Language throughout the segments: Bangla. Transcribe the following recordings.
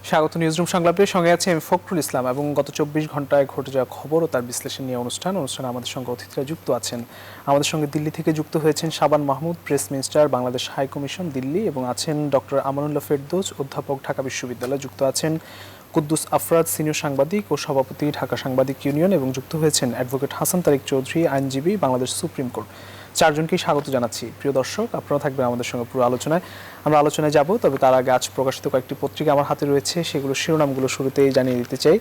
স্বাগত নিউজরুম সংলাপের সঙ্গে আছে আমি ফখরুল ইসলাম এবং গত ২৪ ঘন্টায় ঘটে যাওয়া খবর ও তার বিশ্লেষণ নিয়ে অনুষ্ঠানে আমাদের সঙ্গে অতিথিরা যুক্ত আছেন। আমাদের সঙ্গে দিল্লি থেকে যুক্ত হয়েছেন Shaban Mahmud, press minister, Bangladesh high commission Delhi, এবং আছেন ডক্টর আমানুল্লাহ ফেরদৌস, অধ্যাপক, ঢাকা বিশ্ববিদ্যালয়। যুক্ত আছেন কুদ্দুস আফরাদ, সিনিয়র সাংবাদিক ও সভাপতি, ঢাকা সাংবাদিক ইউনিয়ন, এবং যুক্ত হয়েছেন অ্যাডভোকেট হাসান তারিক চৌধুরী, আইনজীবী, বাংলাদেশ সুপ্রিম কোর্ট। চারজনকেই স্বাগত জানাচ্ছি। প্রিয় দর্শক, আপনারা থাকবেন আমাদের সঙ্গে পুরো আলোচনায়। আমরা আলোচনায় যাব, তবে তার আগে আজ প্রকাশিত কয়েকটি পত্রিকা আমার হাতে রয়েছে, সেগুলো শিরোনামগুলো শুরুতেই জানিয়ে দিতে চাই।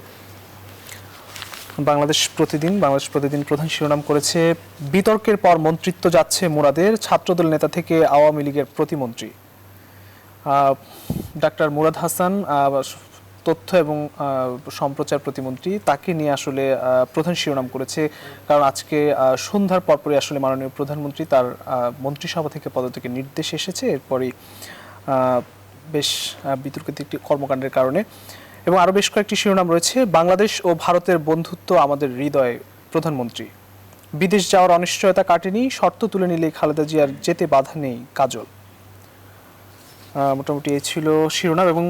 বাংলাদেশ প্রতিদিন প্রধান শিরোনাম করেছে, বিতর্কের পর মন্ত্রিত্ব যাচ্ছে মুরাদের, ছাত্রদল নেতা থেকে আওয়ামী লীগের প্রতিমন্ত্রী। ডাক্তার মুরাদ হাসান, তথ্য এবং সম্প্রচার প্রতিমন্ত্রী, তাকে নিয়ে আসলে প্রধান শিরোনাম করেছে। কারণ আজকে সন্ধ্যার পরপরই আসলে মাননীয় প্রধানমন্ত্রী তার মন্ত্রিসভা থেকে পদত্যাগের নির্দেশ এসেছে, এরপরই বেশ বিতর্কিত একটি কর্মকাণ্ডের কারণে। এবং আরও বেশ কয়েকটি শিরোনাম রয়েছে। বাংলাদেশ ও ভারতের বন্ধুত্ব আমাদের হৃদয়ে, প্রধানমন্ত্রী। বিদেশ যাওয়ার অনিশ্চয়তা কাটেনি, শর্ত তুলে নিলে খালেদা জিয়ার যেতে বাধা নেই, কাজল। মোটামুটি এই ছিল শিরোনাম। এবং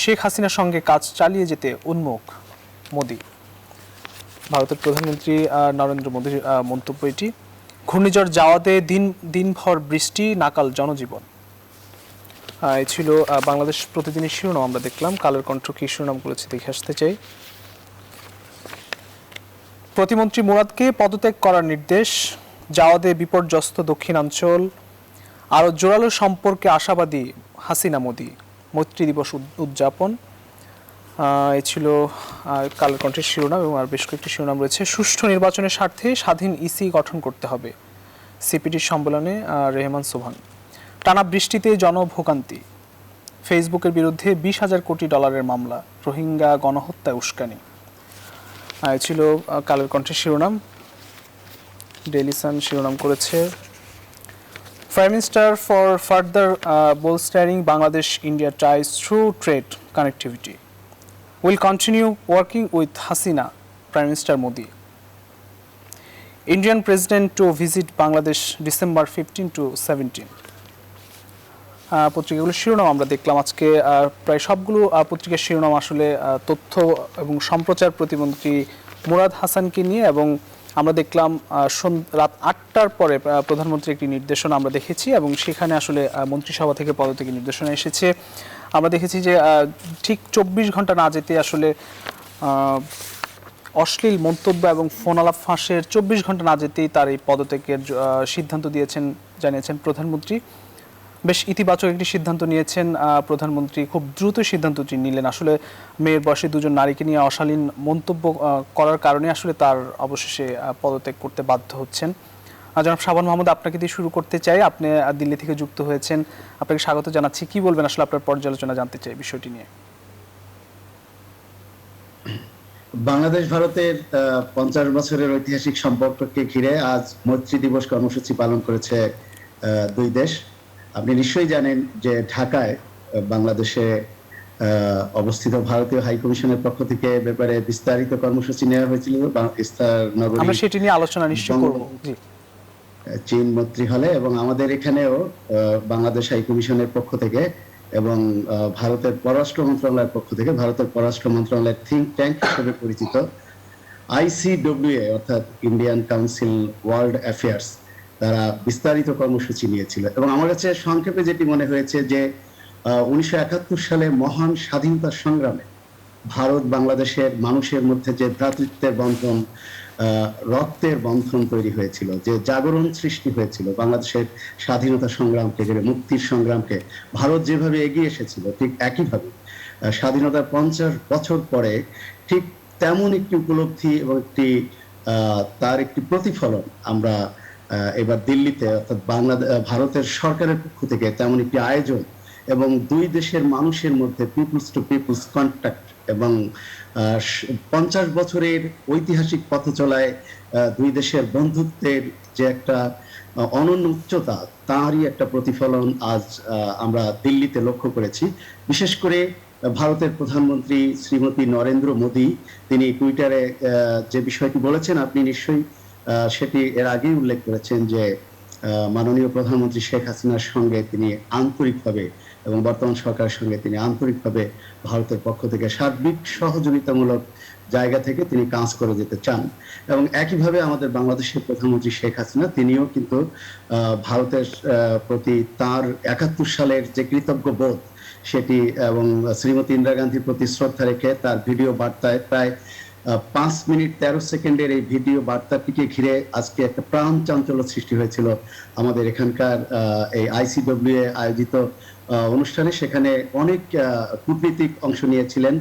শেখ হাসিনার সঙ্গে কাজ চালিয়ে যেতে উন্মুখ মোদি, ভারতের প্রধানমন্ত্রী নরেন্দ্র মোদির মন্তব্য এটি। ঘূর্ণিঝড় যাওয়াতে দিনভর বৃষ্টি, নাকাল জনজীবন। এই ছিল বাংলাদেশ প্রতিদিনের শিরোনাম। আমরা দেখলাম কালের কণ্ঠ কি শিরোনাম করেছে, দেখে আসতে চাই। প্রতিমন্ত্রী মুরাদকে পদত্যাগ করার নির্দেশ, যাওয়াদে বিপর্যস্ত দক্ষিণাঞ্চল, আরও জোরালো সম্পর্কে আশাবাদী হাসিনা মোদি, মৈত্রী দিবস উদযাপন। এই ছিল কালের কণ্ঠের শিরোনাম। এবং আর বেশ কয়েকটি শিরোনাম রয়েছে। সুষ্ঠু নির্বাচনের স্বার্থে স্বাধীন ইসি গঠন করতে হবে, সিপিডির সম্মেলনে রেহমান সোবহান। টানা বৃষ্টিতে জনভোগান্তি, ফেসবুকের বিরুদ্ধে 20,000 কোটি ডলারের মামলা, রোহিঙ্গা গণহত্যায় উস্কানি। এই ছিল কালের কণ্ঠের শিরোনাম। ডেইলি সান শিরোনাম করেছে, Prime Minister for further bolstering Bangladesh-India ties through trade connectivity. Will continue working with Hasina, Prime Minister Modi. Indian President to visit Bangladesh December 15 to 17. পত্রিকাগুলোর শিরোনাম আমরা দেখলাম আজকে। প্রায় সবগুলো পত্রিকার শিরোনাম আসলে তথ্য এবং সম্প্রচার প্রতিমন্ত্রী মুরাদ হাসানকে নিয়ে। এবং আমরা দেখলাম রাত 8টার পরে প্রধানমন্ত্রীর একটি নির্দেশনা আমরা দেখেছি, এবং সেখানে আসলে মন্ত্রিসভা থেকে পদত্যাগের নির্দেশনা এসেছে। আমরা দেখেছি যে ঠিক 24 ঘন্টা না যেতে আসলে অশ্লীল মন্তব্য এবং ফোন আলাপ ফাঁসের 24 ঘন্টা না যেতেই তার এই পদত্যাগের সিদ্ধান্ত জানিয়েছেন প্রধানমন্ত্রী। বেশ ইতিবাচক একটি সিদ্ধান্ত নিয়েছেন প্রধানমন্ত্রী। খুব দ্রুত সিদ্ধান্তটি নিলেন। আসলে মেয়ের বয়সী দুজন নারীকে নিয়ে অশালীন মন্তব্য করার কারণে আসলে তার অবশেষে পদত্যাগ করতে বাধ্য হচ্ছেন। জনাব শাবান মাহমুদ, আপনাকে দিয়ে শুরু করতে চাই। আপনি দিল্লি থেকে যুক্ত হয়েছেন, আপনাকে স্বাগত জানাচ্ছি। কি বলবেন আসলে, আপনার পর্যালোচনা জানতে চাই বিষয়টি নিয়ে। বাংলাদেশ ভারতের 50 বছরের ঐতিহাসিক সম্পর্ককে ঘিরে আজ মৈত্রী দিবস কর্মসূচি পালন করেছে দুই দেশ। আপনি নিশ্চয়ই জানেন যে ঢাকায় বাংলাদেশে অবস্থিত ভারতীয় হাই কমিশনের পক্ষ থেকে ব্যাপারে বিস্তারিত কর্মসূচি নেওয়া হয়েছিল। আমরা সেটি নিয়ে আলোচনা নিশ্চয় করব চীন মৈত্রী হলে, এবং আমাদের এখানেও বাংলাদেশ হাই কমিশনের পক্ষ থেকে এবং ভারতের পররাষ্ট্র মন্ত্রণালয়ের পক্ষ থেকে, ভারতের পররাষ্ট্র মন্ত্রণালয়ের থিঙ্ক ট্যাঙ্ক হিসেবে পরিচিত ICWA অর্থাৎ ইন্ডিয়ান কাউন্সিল ওয়ার্ল্ড অ্যাফেয়ার্স, তারা বিস্তারিত কর্মসূচি নিয়েছিল। এবং আমার কাছে সংক্ষেপে যেটি মনে হয়েছে যে 1971 সালে মহান স্বাধীনতা সংগ্রামে ভারত বাংলাদেশের মানুষের মধ্যে যে ভ্রাতৃত্বের বন্ধন, রক্তের বন্ধন তৈরি হয়েছিল, যে জাগরণ সৃষ্টি হয়েছিল, বাংলাদেশের স্বাধীনতা সংগ্রামকে, মুক্তির সংগ্রামকে ভারত যেভাবে এগিয়ে এসেছিল, ঠিক একইভাবে স্বাধীনতার 50 বছর পরে ঠিক তেমন একটি উপলব্ধি এবং তার একটি প্রতিফলন আমরা এবার দিল্লিতে অর্থাৎ ভারতের সরকারের পক্ষ থেকে তেমন একটি আয়োজন এবং দুই দেশের মানুষের মধ্যে পিপলস টু পিপলস কন্ট্যাক্ট এবং 50 বছরের ঐতিহাসিক পথ চলায় দুই দেশের বন্ধুত্বের যে একটা অনন্য উচ্চতা, তারই একটা প্রতিফলন আজ আমরা দিল্লিতে লক্ষ্য করেছি। বিশেষ করে ভারতের প্রধানমন্ত্রী শ্রীমতী নরেন্দ্র মোদী, তিনি টুইটারে যে বিষয়টি বলেছেন, আপনি নিশ্চয়ই সেটি এর আগেই উল্লেখ করেছেন যে মাননীয় প্রধানমন্ত্রী শেখ হাসিনার সঙ্গে তিনি আন্তরিকভাবে এবং বর্তমান সরকারের সঙ্গে তিনি আন্তরিকভাবে ভারতের পক্ষ থেকে সার্বিক সহযোগিতামূলক জায়গা থেকে তিনি কাজ করে যেতে চান। এবং একইভাবে আমাদের বাংলাদেশের প্রধানমন্ত্রী শেখ হাসিনা, তিনিও কিন্তু ভারতের প্রতি তার ৭১ সালের যে কৃতজ্ঞ বোধ সেটি এবং শ্রীমতী ইন্দিরা গান্ধীর প্রতি শ্রদ্ধা রেখে তার ভিডিও বার্তায় প্রায় 5 মিনিট 13 সেকেন্ডের এই ভিডিও বার্তাটিকে ঘিরে আজকে একটা প্রাণ চাঞ্চল্য সৃষ্টি হয়েছিল আমাদের এখানকার এই আইসিডব্লিউ আয়োজিত অনুষ্ঠানে। সেখানে অনেক কূটনীতিক অংশ নিয়েছিলেন,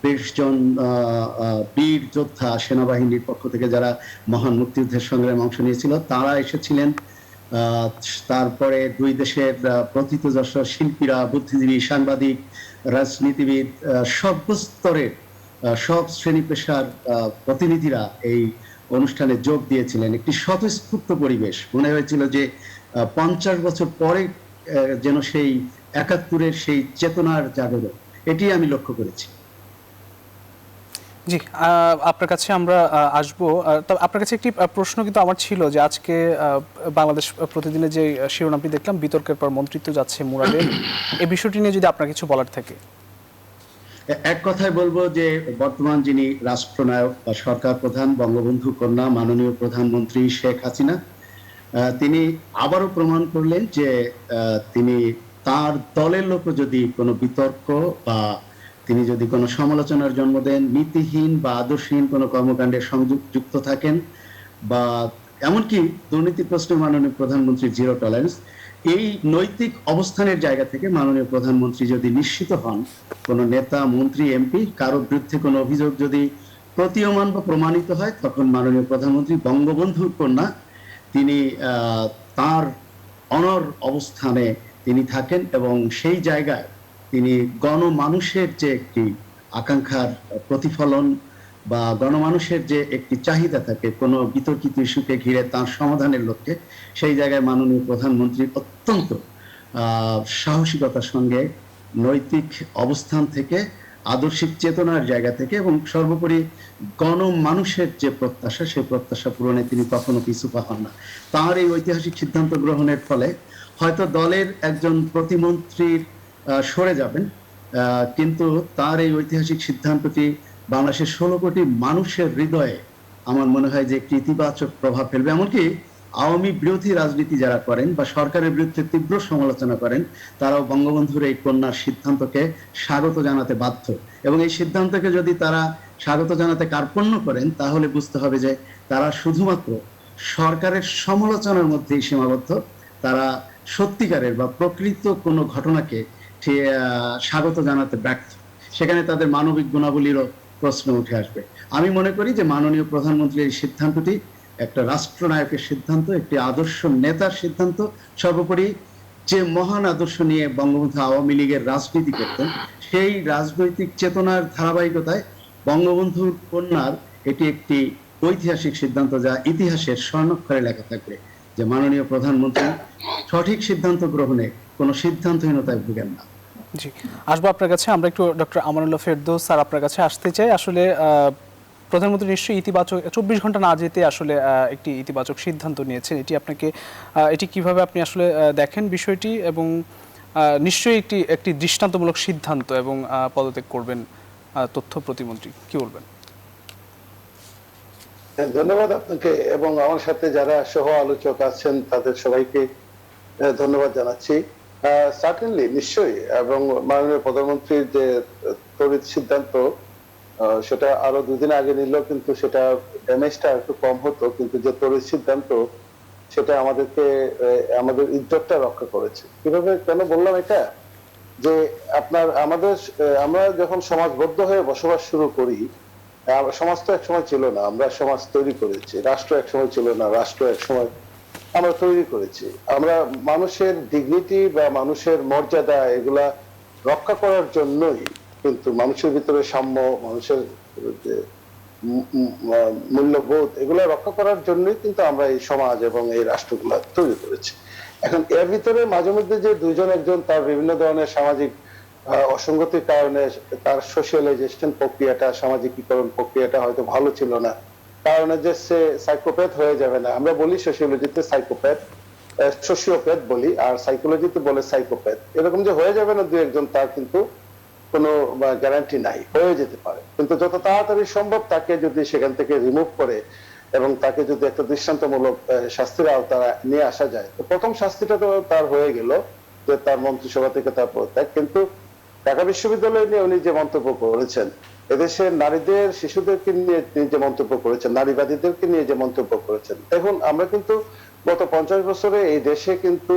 20 জন বীর যোদ্ধা সেনাবাহিনীর পক্ষ থেকে যারা মহান মুক্তিযুদ্ধের সংগ্রামে অংশ নিয়েছিল তারা এসেছিলেন। তারপরে দুই দেশের প্রথিতযশা শিল্পীরা, বুদ্ধিজীবী, সাংবাদিক, রাজনীতিবিদ, সর্বস্তরের সব শ্রেণী পেশার প্রতিনিধিরা এই অনুষ্ঠানে যোগ দিয়েছিলেন। একটি স্বতঃস্ফূর্ত পরিবেশ, মনে হয়েছিল যে 50 বছর পরে যেন সেই ৭১-এর সেই চেতনার জাগরণ, এটি আমি লক্ষ্য করেছি। জি, আপনার কাছে আমরা আসবো। তবে আপনার কাছে একটি প্রশ্ন কিন্তু আমার ছিল যে আজকে বাংলাদেশ প্রতিদিনে যে শিরোনামটি দেখলাম, বিতর্কের পর মন্ত্রিত্ব যাচ্ছে মুরাদের, এই বিষয়টি নিয়ে যদি আপনার কিছু বলার থাকে। এক কথায় বলবো যে বর্তমান যিনি রাষ্ট্রনায়ক বা সরকার প্রধান, বঙ্গবন্ধু কন্যা মাননীয় প্রধানমন্ত্রী শেখ হাসিনা, তিনি আবারও প্রমাণ করলেন যে তিনি তার দলের লোক যদি কোনো বিতর্ক বা তিনি যদি কোনো সমালোচনার জন্ম দেন, নীতিহীন বা আদর্শহীন কোনো কর্মকাণ্ডে সংযুক্ত থাকেন বা এমনকি দুর্নীতি প্রশ্নে মাননীয় প্রধানমন্ত্রী জিরো টলারেন্স, এই নৈতিক অবস্থানের জায়গা থেকে মাননীয় প্রধানমন্ত্রী যদি নিশ্চিত হন কোন নেতা, মন্ত্রী, এমপি কারো বিরুদ্ধে কোনো অভিযোগ যদি প্রতীয়মান বা প্রমাণিত হয়, তখন মাননীয় প্রধানমন্ত্রী বঙ্গবন্ধুর কন্যা তিনি তার অনর অবস্থানে তিনি থাকেন এবং সেই জায়গায় তিনি গণমানুষের যে একটি আকাঙ্ক্ষার প্রতিফলন বা গণমানুষের যে একটি চাহিদা থাকে কোনো বিতর্কিত ইস্যুকে ঘিরে তার সমাধানের লক্ষ্যে, সেই জায়গায় মাননীয় প্রধানমন্ত্রী অত্যন্ত সাহসিকতার সঙ্গে নৈতিক অবস্থান থেকে, আদর্শিক চেতনার জায়গা থেকে এবং সর্বোপরি গণমানুষের যে প্রত্যাশা, সেই প্রত্যাশা পূরণে তিনি কখনো পিছু হন না। তার এই ঐতিহাসিক সিদ্ধান্ত গ্রহণের ফলে হয়তো দলের একজন প্রতিমন্ত্রীর সরে যাবেন, কিন্তু তার এই ঐতিহাসিক সিদ্ধান্তটি বাংলাদেশের 16 কোটি মানুষের হৃদয়ে আমার মনে হয় যে একটি ইতিবাচক প্রভাব ফেলবে। এমনকি আওয়ামী বিরোধী রাজনীতি যারা করেন বা সরকারের বিরুদ্ধে তীব্র সমালোচনা করেন, তারাও বঙ্গবন্ধুর এই কন্যার সিদ্ধান্তকে স্বাগত জানাতে বাধ্য। এবং এই সিদ্ধান্তকে যদি তারা স্বাগত জানাতে কার্পণ্য করেন, তাহলে বুঝতে হবে যে তারা শুধুমাত্র সরকারের সমালোচনার মধ্যেই সীমাবদ্ধ, তারা সত্যিকারের বা প্রকৃত কোনো ঘটনাকে স্বাগত জানাতে ব্যর্থ। সেখানে তাদের মানবিক গুণাবলীরও প্রশ্ন উঠে আসবে। আমি মনে করি যে মাননীয় প্রধানমন্ত্রীর এই সিদ্ধান্তটি একটা রাষ্ট্রনায়কের সিদ্ধান্ত, একটি আদর্শ নেতার সিদ্ধান্ত, সর্বোপরি যে মহান আদর্শ নিয়ে বঙ্গবন্ধু আওয়ামী লীগের রাজনীতি করতেন, সেই রাজনৈতিক চেতনার ধারাবাহিকতায় বঙ্গবন্ধুর কন্যার এটি একটি ঐতিহাসিক সিদ্ধান্ত, যা ইতিহাসের স্বর্ণাক্ষরে লেখা থাকবে যে মাননীয় প্রধানমন্ত্রী সঠিক সিদ্ধান্ত গ্রহণে কোনো সিদ্ধান্তহীনতায় ভুগেন না। জি, আসবো আপনার কাছে। আমরা একটু ডক্টর আমানুল্লাহ ফেরদৌস স্যার আপনার কাছে আসতে চাই। আসলে প্রধানমন্ত্রী নিশ্চয়ই ইতিবাচক, 24 ঘন্টা না যেতে আসলে একটি ইতিবাচক সিদ্ধান্ত নিয়েছেন। এটি কিভাবে আপনি আসলে দেখেন বিষয়টি, এবং নিশ্চয়ই একটি দৃষ্টান্তমূলক সিদ্ধান্ত, এবং পদত্যাগ করবেন তথ্য প্রতিমন্ত্রী, কি বলবেন? ধন্যবাদ আপনাকে এবং আমার সাথে যারা সহ আলোচক আছেন তাদের সবাইকে ধন্যবাদ জানাচ্ছি। সার্টেনলি, নিশ্চয়ই, এবং মাননীয় প্রধানমন্ত্রীর যে তড়িৎ সিদ্ধান্ত সেটা আরো 2 দিন আগে নিল, কিন্তু সেটা ড্যামেজটা একটু কম হতো, কিন্তু যে তড়িৎ সিদ্ধান্ত সেটা আমাদেরকে আমাদের ইজ্জতটা রক্ষা করেছে। কিভাবে, কেন বললাম এটা, যে আমরা যখন সমাজবদ্ধ হয়ে বসবাস শুরু করি, সমাজ তো একসময় ছিল না, আমরা সমাজ তৈরি করেছি। রাষ্ট্র একসময় ছিল না, রাষ্ট্র একসময় আমরা তৈরি করেছি। আমরা মানুষের ডিগনিটি বা মানুষের মর্যাদা এগুলা রক্ষা করার জন্যই, কিন্তু মানুষের ভিতরে সাম্য, মানুষের মূল্যবোধ এগুলা রক্ষা করার জন্যই কিন্তু আমরা এই সমাজ এবং এই রাষ্ট্রগুলা তৈরি করেছি। এখন এর ভিতরে মাঝে মধ্যে যে দুইজন একজন তার বিভিন্ন ধরনের সামাজিক অসঙ্গতির কারণে তার সোশ্যালাইজেশন প্রক্রিয়াটা, সামাজিকীকরণ প্রক্রিয়াটা হয়তো ভালো ছিল না, কারণে যে সে সাইকোপ্যাথ হয়ে যাবে না। আমরা বলি সোশিওলজিতে সাইকোপ্যাথ, সোশিওপ্যাথ বলি, আর সাইকোলজিতে বলে সাইকোপ্যাথ। এরকম যে হয়ে যাবে না দু একজন, তার কিন্তু কোনো গ্যারান্টি নাই, হয়ে যেতে পারে। কিন্তু যত তাড়াতাড়ি সম্ভব তাকে যদি সেখান থেকে রিমুভ করে এবং তাকে যদি একটা দৃষ্টান্তমূলক শাস্তির আওতায় নিয়ে আসা যায়, তো প্রথম শাস্তিটা তো তার হয়ে গেল যে তার মন্ত্রিসভা থেকে তার পদত্যাগ। কিন্তু ঢাকা বিশ্ববিদ্যালয় নিয়ে উনি যে মন্তব্য করেছেন, এদেশের নারীদের শিশুদেরকে নিয়ে তিনি যে মন্তব্য করেছেন, নারীবাদীদেরকে নিয়ে যে মন্তব্য করেছেন, দেখুন আমরা কিন্তু গত 50 বছরে এই দেশে কিন্তু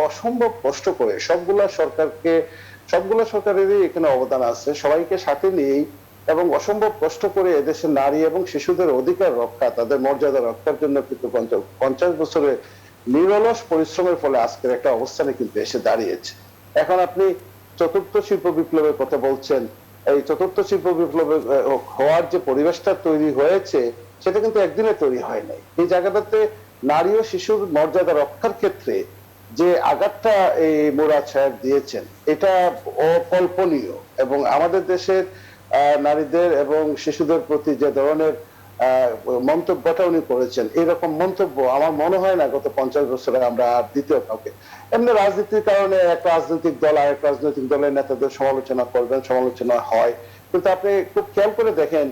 অসম্ভব কষ্ট করে সবগুলা সরকারেরই এখানে অবদান আছে, সবাইকে সাথে নিয়েই এবং অসম্ভব কষ্ট করে এদেশের নারী এবং শিশুদের অধিকার রক্ষা, তাদের মর্যাদা রক্ষার জন্য কিন্তু 50 বছরে নিরলস পরিশ্রমের ফলে আজকের একটা অবস্থানে কিন্তু এসে দাঁড়িয়েছে। এখন আপনি চতুর্থ শিল্প বিপ্লবের কথা বলছেন, এই চতুর্থ শিল্প বিপ্লবের হওয়ার যে পরিবেশটা তৈরি হয়েছে সেটা কিন্তু একদিনে তৈরি হয় নাই। এই জায়গাটাতে নারী ও শিশুর মর্যাদা রক্ষার ক্ষেত্রে যে আঘাতটা এই মুরাদ সাহেব দিয়েছেন, এটা অকল্পনীয়। এবং আমাদের দেশের নারীদের এবং শিশুদের প্রতি যে ধরনের মন্তব্যটা উনি করেছেন, এরকম মন্তব্য আমার মনে হয় না গত 50 বছরে আমরা আর দ্বিতীয় কাউকে। এমনি রাজনীতির কারণে একটা রাজনৈতিক দল আর একটা রাজনৈতিক দলের নেতাদের সমালোচনা করবেন, সমালোচনা হয়, কিন্তু আপনি খুব খেয়াল করে দেখেন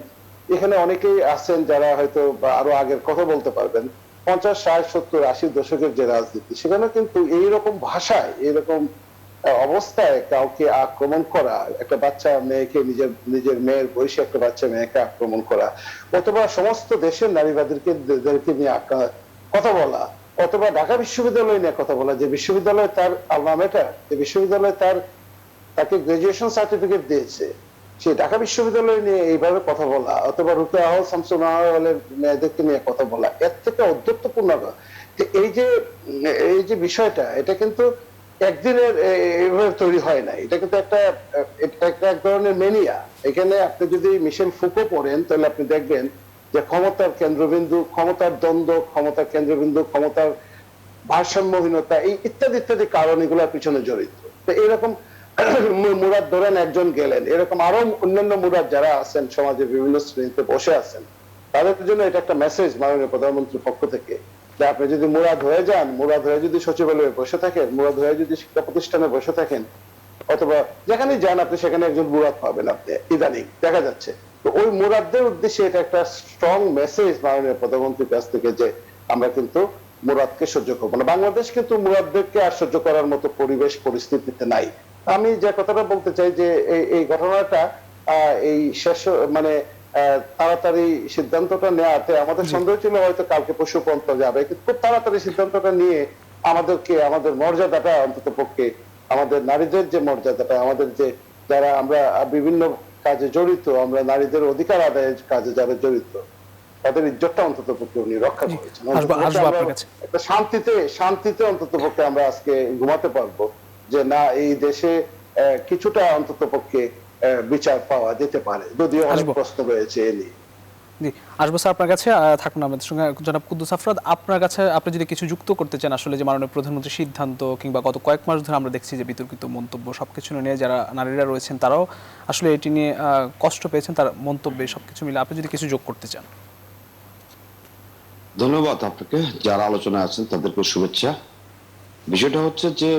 এখানে অনেকেই আছেন যারা হয়তো আরো আগের কথা বলতে পারবেন। 50, 60, 70, 80 দশকের যে রাজনীতি, সেখানে কিন্তু এইরকম ভাষায়, এইরকম অবস্থায় কাউকে আক্রমণ করা, একটা বাচ্চা মেয়েকে, নিজের মেয়ের বয়সী একটা বাচ্চা মেয়েকে আক্রমণ করা, অথবা সমস্ত দেশের নারীবাদীদেরকে নিয়ে কথা বলা, অথবা ঢাকা বিশ্ববিদ্যালয় নিয়ে কথা বলা, যে বিশ্ববিদ্যালয় তার আলমা ম্যাটার, যে বিশ্ববিদ্যালয় তাকে গ্রাজুয়েশন সার্টিফিকেট দিয়েছে, সেই ঢাকা বিশ্ববিদ্যালয় নিয়ে এইভাবে কথা বলা, অথবা রুকেয়া হল, শামসুন্নাহারের মেয়েদেরকে নিয়ে কথা বলা, এর থেকে অধ্যত্বপূর্ণ এই যে বিষয়টা, এটা কিন্তু একদিনের এইভাবে তৈরি হয় না। এটা কিন্তু এক ধরনের মেনিয়া। এখানে আপনি যদি মিশেল ফুকো পড়েন তাহলে আপনি দেখবেন যে ক্ষমতার কেন্দ্রবিন্দু, ক্ষমতার দ্বন্দ্ব, ক্ষমতার কেন্দ্রবিন্দু, ক্ষমতার ভারসাম্যহীনতা, এই ইত্যাদি ইত্যাদি কারণ এগুলোর পিছনে জড়িত। তো এরকম মুরাদ ধরেন একজন গেলেন, এরকম আরো অন্যান্য মুরাদ যারা আছেন সমাজে বিভিন্ন শ্রেণীতে বসে আছেন, তাদের জন্য এটা একটা মেসেজ মাননীয় প্রধানমন্ত্রীর পক্ষ থেকে যে আপনি যদি মুরাদ হয়ে যান, মুরাদ হয়ে যদি সচিবালয়ে বসে থাকেন, মুরাদ হয়ে যদি শিক্ষা প্রতিষ্ঠানে বসে থাকেন, অথবা যেখানে যান আপনি সেখানে একজন মুরাদ পাবেন আপনি, ইদানিং দেখা যাচ্ছে। তো ওই মুরাদদের উদ্দেশ্যে এটা একটা স্ট্রং মেসেজ মাননীয় প্রধানমন্ত্রীর কাছ থেকে যে আমরা কিন্তু মুরাদকে সহ্য করবো না। বাংলাদেশ কিন্তু মুরাদদেরকে আর সহ্য করার মতো পরিবেশ পরিস্থিতিতে নাই। আমি যে কথাটা বলতে চাই যে এই ঘটনাটা এই শেষ মানে তাড়াতাড়ি সিদ্ধান্তটা নেওয়াতে আমাদের সন্দেহ ছিল হয়তো কালকে পরশু পর্যন্ত যাবে, কিন্তু খুব তাড়াতাড়ি সিদ্ধান্তটা নিয়ে আমাদের মর্যাদাটা, অন্তত পক্ষে আমাদের নারীদের যে মর্যাদাটা, আমাদের যে যারা আমরা বিভিন্ন কাজে জড়িত, আমরা নারীদের অধিকার আদায়ের কাজে যারা জড়িত, তাদের ইজ্জতটা অন্তত পক্ষে উনি রক্ষা করেছেন। একটা শান্তিতে অন্তত পক্ষে আমরা আজকে ঘুমাতে পারবো যে না, এই দেশে কিছুটা অন্তত পক্ষে বিচার পাওয়া যেতে পারে, যদিও অনেক প্রশ্ন রয়েছে এ নিয়ে। আসবো স্যার আপনার কাছে, থাকুন আমাদের সঙ্গে জনাব কুদ্দুস আফরোজ, আপনার কাছে আপনি যদি কিছু যুক্ত করতে চান, আসলে যে মাননীয় প্রধানমন্ত্রীর সিদ্ধান্ত কিংবা গত কয়েক মাস ধরে আমরা দেখছি যে বিতর্কিত মন্তব্য সবকিছু নিয়ে যারা নারীরা রয়েছেন তারাও আসলে এটি নিয়ে কষ্ট পেয়েছেন, তার মন্তব্যে সবকিছু মিলে আপনি যদি কিছু যোগ করতে চান। ধন্যবাদ আপনাকে, যারা আলোচনায় আছেন তাদেরকে শুভেচ্ছা। বিষয়টা হচ্ছে যে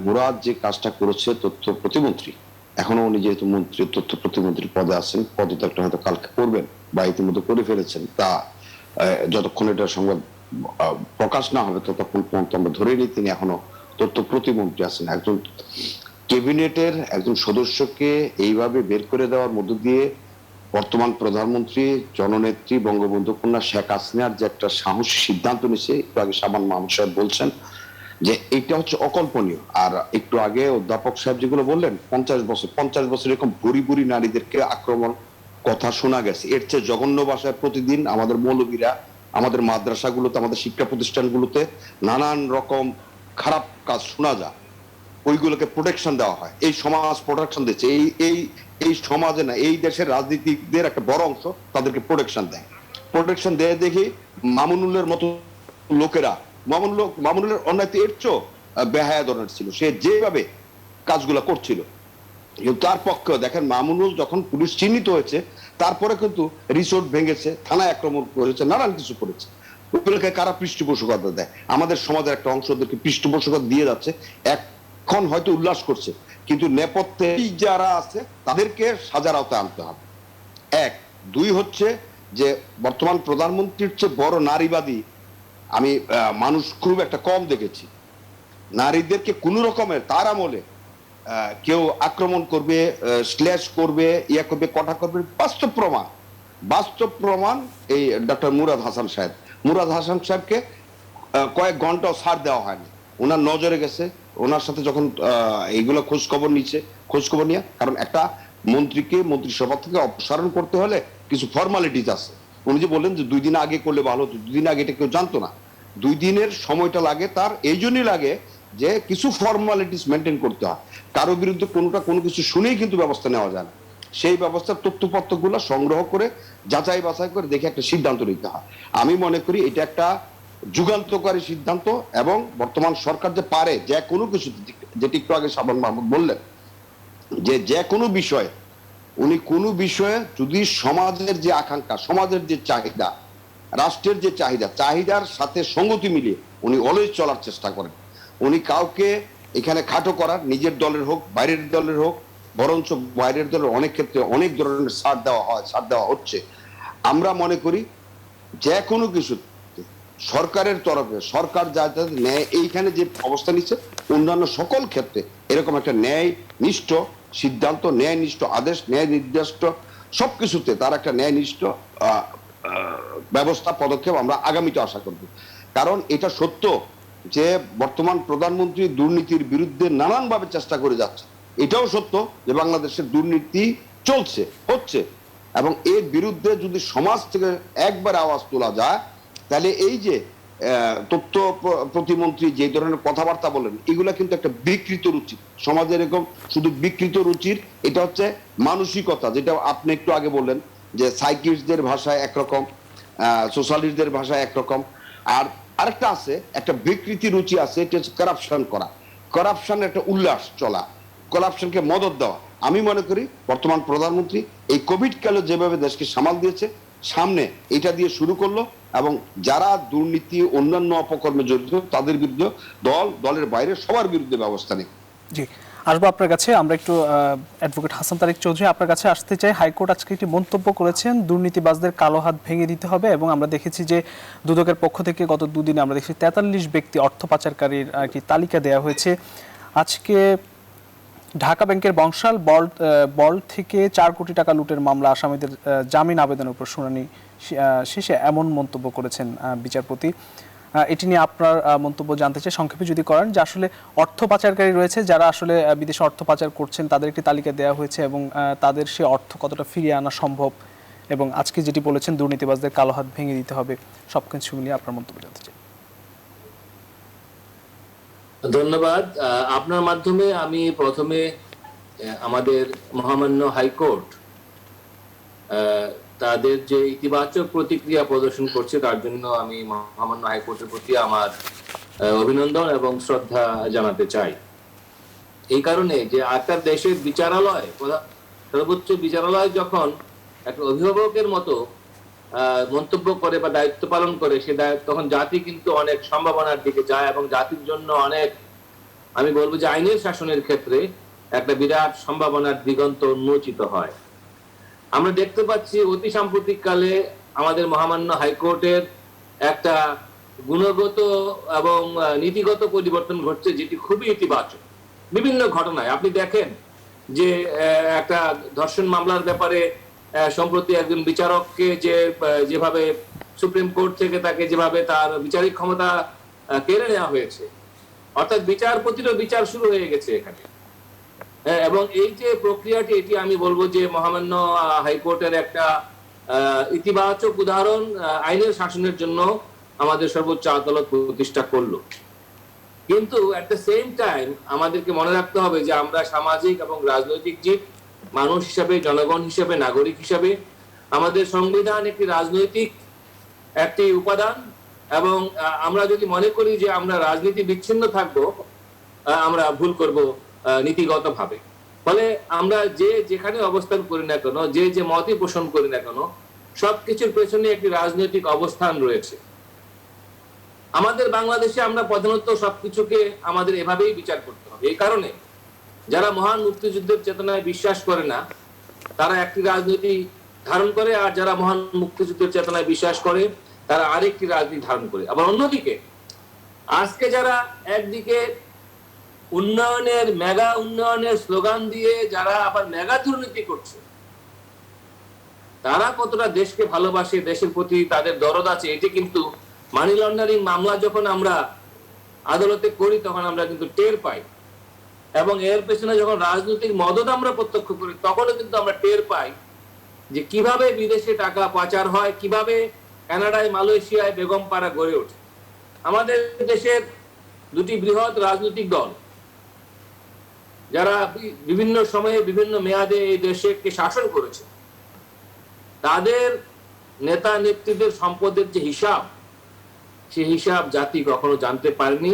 মুরাদ যে কাজটা করেছে, তথ্য প্রতিমন্ত্রী, এখনো উনি যেহেতু মন্ত্রী, তথ্য প্রতিমন্ত্রীর পদে আছেন, পদত্যাগটা হয়তো কালকে করবেন বা ইতিমধ্যে করে ফেলেছেন, তা যতক্ষণ এটা সংবাদ প্রকাশ না হবে ততক্ষণ পর্যন্ত আমরা ধরে নিই তিনি এখনো তথ্য প্রতিমন্ত্রী আছেন। একজন ক্যাবিনেটের একজন সদস্যকে এইভাবে বের করে দেওয়ার মধ্য দিয়ে বর্তমান প্রধানমন্ত্রী জননেত্রী বঙ্গবন্ধু কন্যা শেখ হাসিনার যে একটা সাহসী সিদ্ধান্ত নিয়েছে, একটু আগে সাবান মাহমুদ সাহেব বলছেন যে এটা হচ্ছে অকল্পনীয়। আর একটু আগে অধ্যাপক সাহেব যেগুলো বললেন, 50 বছর এরকম বুড়ি বুড়ি নারীদেরকে আক্রমণ কথা শোনা গেছে। এর চেয়ে জঘন্য ভাষায় প্রতিদিন আমাদের মৌলবীরা আমাদের মাদ্রাসাগুলোতে, আমাদের শিক্ষা প্রতিষ্ঠানগুলোতে নানান রকম খারাপ কাজ শোনা যায়, ওইগুলোকে প্রোটেকশন দেওয়া হয়। এই সমাজ প্রোটেকশন দিচ্ছে, এই সমাজে না, এই দেশের রাজনীতিকদের একটা বড় অংশ তাদেরকে প্রোটেকশন দেয়। প্রোটেকশন দেয় দেখি মামুনুলের মতো লোকেরা, মামুনুলের অন্যায় এর চেয়েও বেহায়া ধরনের ছিল, সে যেভাবে কাজগুলো করছিল। কিন্তু তার পক্ষেও দেখেন, মামুনুল যখন পুলিশ চিহ্নিত হয়েছে তারপরে কিন্তু রিসোর্ট ভেঙেছে, থানায় আক্রমণ করেছে, নানান কিছু করেছে। ওগুলোকে কারা পৃষ্ঠপোষকতা দেয়? আমাদের সমাজের একটা অংশ ওদেরকে পৃষ্ঠপোষকতা দিয়ে যাচ্ছে, এখন হয়তো উল্লাস করছে, কিন্তু নেপথ্যে যারা আছে তাদেরকে সাজার আওতায় আনতে হবে। এক। দুই হচ্ছে যে বর্তমান প্রধানমন্ত্রীর চেয়ে বড় নারীবাদী আমি মানুষ খুব একটা কম দেখেছি। নারীদেরকে কোন রকমের তার আমলে কেউ আক্রমণ করবে, স্ল্যাশ করবে, ইয়া করবে, কটা করবে, বাস্তব প্রমাণ এই ডক্টর মুরাদ হাসান সাহেবকে কয়েক ঘন্টাও ছাড় দেওয়া হয়নি। ওনার নজরে গেছে, ওনার সাথে যখন এইগুলো খোঁজ খবর নিয়ে, কারণ একটা মন্ত্রীকে মন্ত্রিসভা থেকে অপসারণ করতে হলে কিছু ফর্মালিটিস আছে। উনি যে বললেন যে 2 দিন আগে করলে ভালো হতো, 2 দিন আগে এটা কেউ জানতো না। 2 দিনের সময়টা লাগে, তার এই জন্যই লাগে যে কিছু ফর্মালিটিস মেনটেন করতে হয়। কারো বিরুদ্ধে কোনো কিছু শুনেই কিন্তু ব্যবস্থা নেওয়া যায় না। সেই ব্যবস্থার তথ্যপত্রগুলো সংগ্রহ করে যাচাই বাছাই করে দেখে একটা সিদ্ধান্ত নিতে হয়। আমি মনে করি এটা একটা যুগান্তকারী সিদ্ধান্ত, এবং বর্তমান সরকার যে পারে যে কোনো কিছু, যেটি একটু আগে শাবান মাহমুদ বললেন যে কোনো বিষয়ে, উনি কোনো বিষয়ে যদি সমাজের যে আকাঙ্ক্ষা, সমাজের যে চাহিদা, রাষ্ট্রের যে চাহিদার সাথে সঙ্গতি মিলিয়ে উনি অলওয়েজ চলার চেষ্টা করেন। উনি কাউকে এখানে খাটো করার, নিজের দলের হোক বাইরের দলের হোক, বরঞ্চ বাইরের দলের অনেক ক্ষেত্রে অনেক ধরনের ছাড় দেওয়া হচ্ছে। আমরা মনে করি যে কোনো কিছু সরকারের তরফে সরকার যা ন্যায়, এইখানে যে অবস্থা নিচ্ছে অন্যান্য সকল ক্ষেত্রে এরকম একটা ন্যায়নিষ্ঠ সিদ্ধান্ত, ন্যায়নিষ্ঠ আদেশ, ন্যায় নির্দিষ্ট সবকিছুতে তার একটা ন্যায়নিষ্ঠ ব্যবস্থা, পদক্ষেপ আমরা আগামীতে আশা করব। কারণ এটা সত্য যে বর্তমান প্রধানমন্ত্রী দুর্নীতির বিরুদ্ধে নানানভাবে চেষ্টা করে যাচ্ছে। এটাও সত্য যে বাংলাদেশের দুর্নীতি হচ্ছে, এবং এর বিরুদ্ধে যদি সমাজ থেকে একবার আওয়াজ তোলা যায়, তাহলে এই যে তথ্য প্রতিমন্ত্রী যে ধরনের কথাবার্তা বলেন, এগুলা কিন্তু একটা বিকৃত রুচি, সমাজের এরকম শুধু বিকৃত রুচির, এটা হচ্ছে মানসিকতা, যেটা আপনি একটু আগে বললেন যে সাইকিস্টদের ভাষায় একরকম, সোশ্যালিস্টদের ভাষায় একরকম, আর আরেকটা আছে, একটা বিকৃতি রুচি আছে, এটা হচ্ছে কারাপশন একটা উল্লাস চলা, কারাপশনকে মদত দেওয়া। আমি মনে করি বর্তমান প্রধানমন্ত্রী এই কোভিড কালে যেভাবে দেশকে সামাল দিয়েছে, সামনে এটা দিয়ে শুরু করলো, এবং যারা দুর্নীতি অন্যান্য অপকর্মে জড়িত তাদের বিরুদ্ধে দলের বাইরে সবার বিরুদ্ধে ব্যবস্থা নেই। জি, আসবো আপনার কাছে। আমরা একটু অ্যাডভোকেট হাসান তারিক চৌধুরী আপনার কাছে আসতে চাই। হাইকোর্ট আজকে একটি মন্তব্য করেছেন, দুর্নীতিবাজদের কালো হাত ভেঙে দিতে হবে, এবং আমরা দেখেছি যে দুদকের পক্ষ থেকে গত দুদিনে আমরা দেখেছি 43 ব্যক্তি অর্থ পাচারকারীর একটি তালিকা দেওয়া হয়েছে। আজকে ঢাকা ব্যাংকের বংশাল বল্ট থেকে 4 কোটি টাকা লুটের মামলা আসামিদের জামিন আবেদনের উপর শুনানি শেষে এমন মন্তব্য করেছেন বিচারপতি। এটি নিয়ে আপনার মন্তব্য জানতে চাই, সংক্ষেপে যদি করেন, যে আসলে অর্থ পাচারকারী রয়েছে যারা আসলে বিদেশে অর্থ পাচার করছেন, তাদের একটি তালিকা দেওয়া হয়েছে, এবং তাদের সে অর্থ কতটা ফিরিয়ে আনা সম্ভব, এবং আজকে যেটি বলেছেন দুর্নীতিবাজদের কালো হাত ভেঙে দিতে হবে, সবকিছু মিলিয়ে আপনার মন্তব্য জানতে চাই। ধন্যবাদ। আপনার মাধ্যমে আমি প্রথমে আমাদের মহামান্য হাইকোর্ট তাদের যে ইতিবাচক প্রতিক্রিয়া প্রদর্শন করছে তার জন্য আমি মহামান্য হাইকোর্টের প্রতি আমার অভিনন্দন এবং শ্রদ্ধা জানাতে চাই। এই কারণে যে একটা দেশের বিচারালয়, সর্বোচ্চ বিচারালয় যখন একটা অভিভাবকের মতো মন্তব্য করে বা দায়িত্ব পালন করে, সে তখন জাতি কিন্তু অনেক সম্ভাবনার দিকে যায়, এবং জাতির জন্য অনেক, আমি বলবো যে আইনের শাসনের ক্ষেত্রে একটা বিরাট সম্ভাবনার দিগন্ত উন্মোচিত হয়। আমরা দেখতে পাচ্ছি অতি সাম্প্রতিক কালে আমাদের মহামান্য হাইকোর্টের একটা গুণগত এবং নীতিগত পরিবর্তন ঘটছে, যেটি খুবই ইতিবাচক। বিভিন্ন ঘটনায় আপনি দেখেন যে একটা ধর্ষণ মামলার ব্যাপারে সম্প্রতি একজন বিচারককে যেভাবে সুপ্রিম কোর্ট থেকে তাকে যেভাবে তার বিচারিক ক্ষমতা কেড়ে নেওয়া হয়েছে, অর্থাৎ বিচারপতিরও বিচার শুরু হয়ে গেছে এখানে। এবং এই যে প্রক্রিয়াটি, এটি আমি বলবো যে মহামান্য হাইকোর্টের একটা ইতিবাচক উদাহরণ আইনের শাসনের জন্য আমাদের সর্বোচ্চ আদালত প্রতিষ্ঠা করলো। কিন্তু এট দ্য সেম টাইম আমাদেরকে মনে রাখতে হবে যে আমরা সামাজিক এবং রাজনৈতিক জীব, মানুষ হিসাবে, জনগণ হিসাবে, নাগরিক হিসাবে আমাদের সংবিধান একটি রাজনৈতিক একটি উপাদান, এবং আমরা যদি মনে করি যে আমরা রাজনীতি বিচ্ছিন্ন থাকবো, আমরা ভুল করব নীতিগত ভাবে। ফলে আমরা যেখানে অবস্থান করি না কেন, যে মতই পোষণ করি না কেন, সবকিছুর পেছনে একটি রাজনৈতিক অবস্থান রয়েছে। আমাদের বাংলাদেশে আমরা প্রধানত সবকিছুকে আমাদের এভাবেই বিচার করতে হবে। এই কারণে যারা মহান মুক্তিযুদ্ধের চেতনায় বিশ্বাস করে না তারা একটি রাজনীতি ধারণ করে, আর যারা মহান মুক্তিযুদ্ধের চেতনায় বিশ্বাস করে তারা আরেকটি রাজনীতি ধারণ করে। আবার অন্যদিকে আজকে যারা একদিকে মেগা উন্নয়নের স্লোগান দিয়ে যারা আবার মেগা দুর্নীতি করছে, তারা কতটা দেশকে ভালোবাসে, দেশের প্রতি তাদের দরদ আছে, এটি কিন্তু মানি লন্ডারিং মামলা যখন আমরা আদালতে করি তখন আমরা কিন্তু টের পাই, এবং এর পেছনে যখন রাজনৈতিক মদত আমরা প্রত্যক্ষ করি তখনও কিন্তু আমরা টের পাই যে কিভাবে বিদেশে টাকা পাচার হয়, কিভাবে কানাডায় মালয়েশিয়ায় বেগমপাড়া গড়ে ওঠে। আমাদের দেশের দুটি বৃহৎ রাজনৈতিক দল যারা বিভিন্ন সময়ে বিভিন্ন মেয়াদে এই দেশকে শাসন করেছে, তাদের নেতা নেত্রীদের সম্পদের যে হিসাব, সে হিসাব জাতি কখনো জানতে পারেনি,